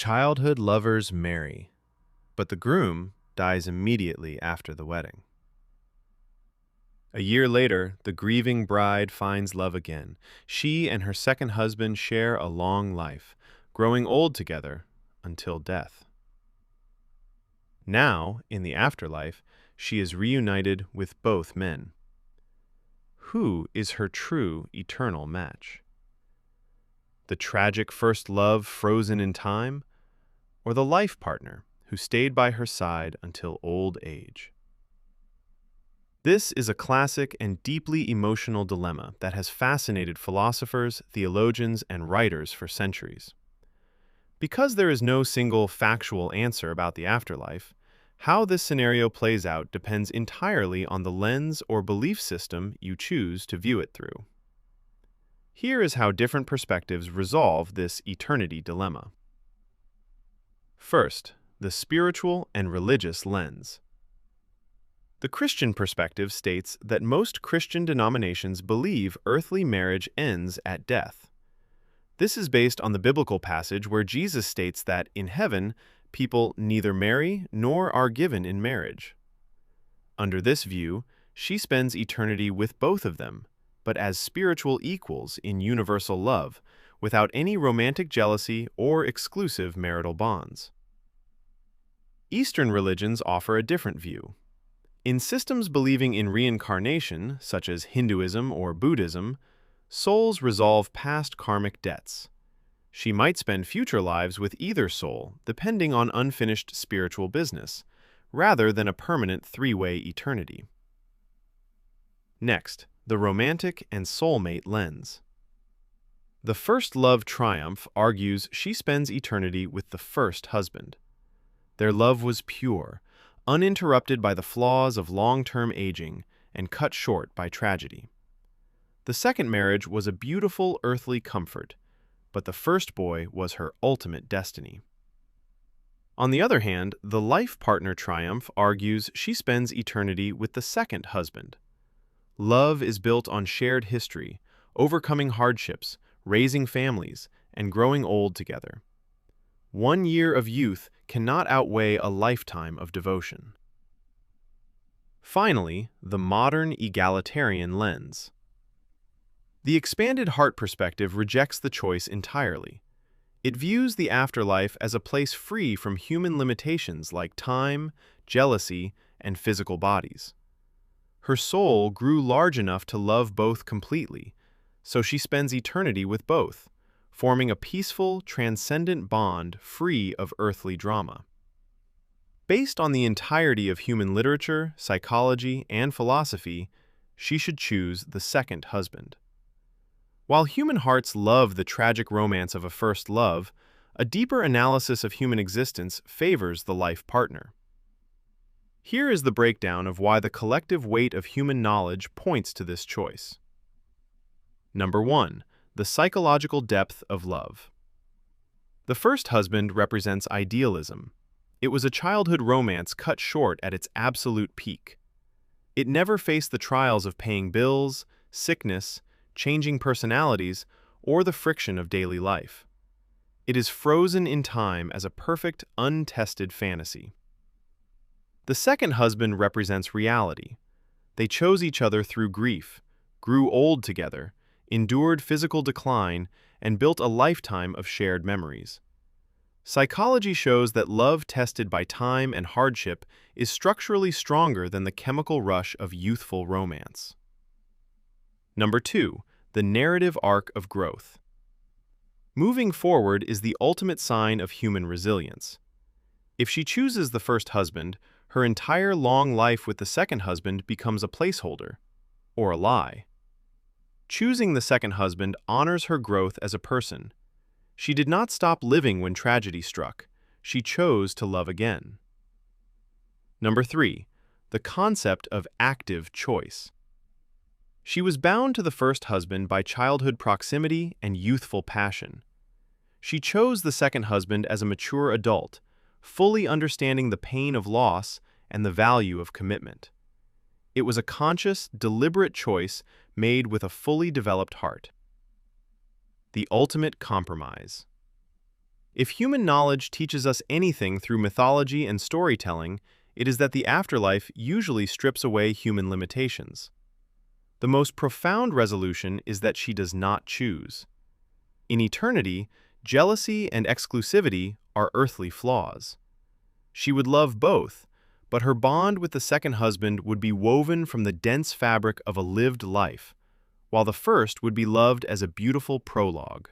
Childhood lovers marry, but the groom dies immediately after the wedding. A year later, the grieving bride finds love again. She and her second husband share a long life, growing old together until death. Now, in the afterlife, she is reunited with both men. Who is her true eternal match? The tragic first love frozen in time, or the life partner who stayed by her side until old age? This is a classic and deeply emotional dilemma that has fascinated philosophers, theologians, and writers for centuries. Because there is no single factual answer about the afterlife, how this scenario plays out depends entirely on the lens or belief system you choose to view it through. Here is how different perspectives resolve this eternity dilemma. First, the spiritual and religious lens. The Christian perspective states that most Christian denominations believe earthly marriage ends at death. This is based on the biblical passage where Jesus states that in heaven, people neither marry nor are given in marriage. Under this view, she spends eternity with both of them, but as spiritual equals in universal love, without any romantic jealousy or exclusive marital bonds. Eastern religions offer a different view. In systems believing in reincarnation, such as Hinduism or Buddhism, souls resolve past karmic debts. She might spend future lives with either soul, depending on unfinished spiritual business, rather than a permanent three-way eternity. Next, the romantic and soulmate lens. The first love triumph argues she spends eternity with the first husband. Their love was pure, uninterrupted by the flaws of long-term aging and cut short by tragedy. The second marriage was a beautiful earthly comfort, but the first boy was her ultimate destiny. On the other hand, the life partner triumph argues she spends eternity with the second husband. Love is built on shared history, overcoming hardships, raising families, and growing old together. 1 year of youth cannot outweigh a lifetime of devotion. Finally, the modern egalitarian lens. The expanded heart perspective rejects the choice entirely. It views the afterlife as a place free from human limitations like time, jealousy, and physical bodies. Her soul grew large enough to love both completely, so she spends eternity with both, forming a peaceful, transcendent bond free of earthly drama. Based on the entirety of human literature, psychology, and philosophy, she should choose the second husband. While human hearts love the tragic romance of a first love, a deeper analysis of human existence favors the life partner. Here is the breakdown of why the collective weight of human knowledge points to this choice. Number 1. The psychological depth of love. The first husband represents idealism. It was a childhood romance cut short at its absolute peak. It never faced the trials of paying bills, sickness, changing personalities, or the friction of daily life. It is frozen in time as a perfect, untested fantasy. The second husband represents reality. They chose each other through grief, grew old together, endured physical decline, and built a lifetime of shared memories. Psychology shows that love tested by time and hardship is structurally stronger than the chemical rush of youthful romance. Number 2. The narrative arc of growth. Moving forward is the ultimate sign of human resilience. If she chooses the first husband, her entire long life with the second husband becomes a placeholder, or a lie. Choosing the second husband honors her growth as a person. She did not stop living when tragedy struck. She chose to love again. Number 3. The concept of active choice. She was bound to the first husband by childhood proximity and youthful passion. She chose the second husband as a mature adult, fully understanding the pain of loss and the value of commitment. It was a conscious, deliberate choice made with a fully developed heart. The ultimate compromise. If human knowledge teaches us anything through mythology and storytelling, it is that the afterlife usually strips away human limitations. The most profound resolution is that she does not choose. In eternity, jealousy and exclusivity are earthly flaws. She would love both, but her bond with the second husband would be woven from the dense fabric of a lived life, while the first would be loved as a beautiful prologue.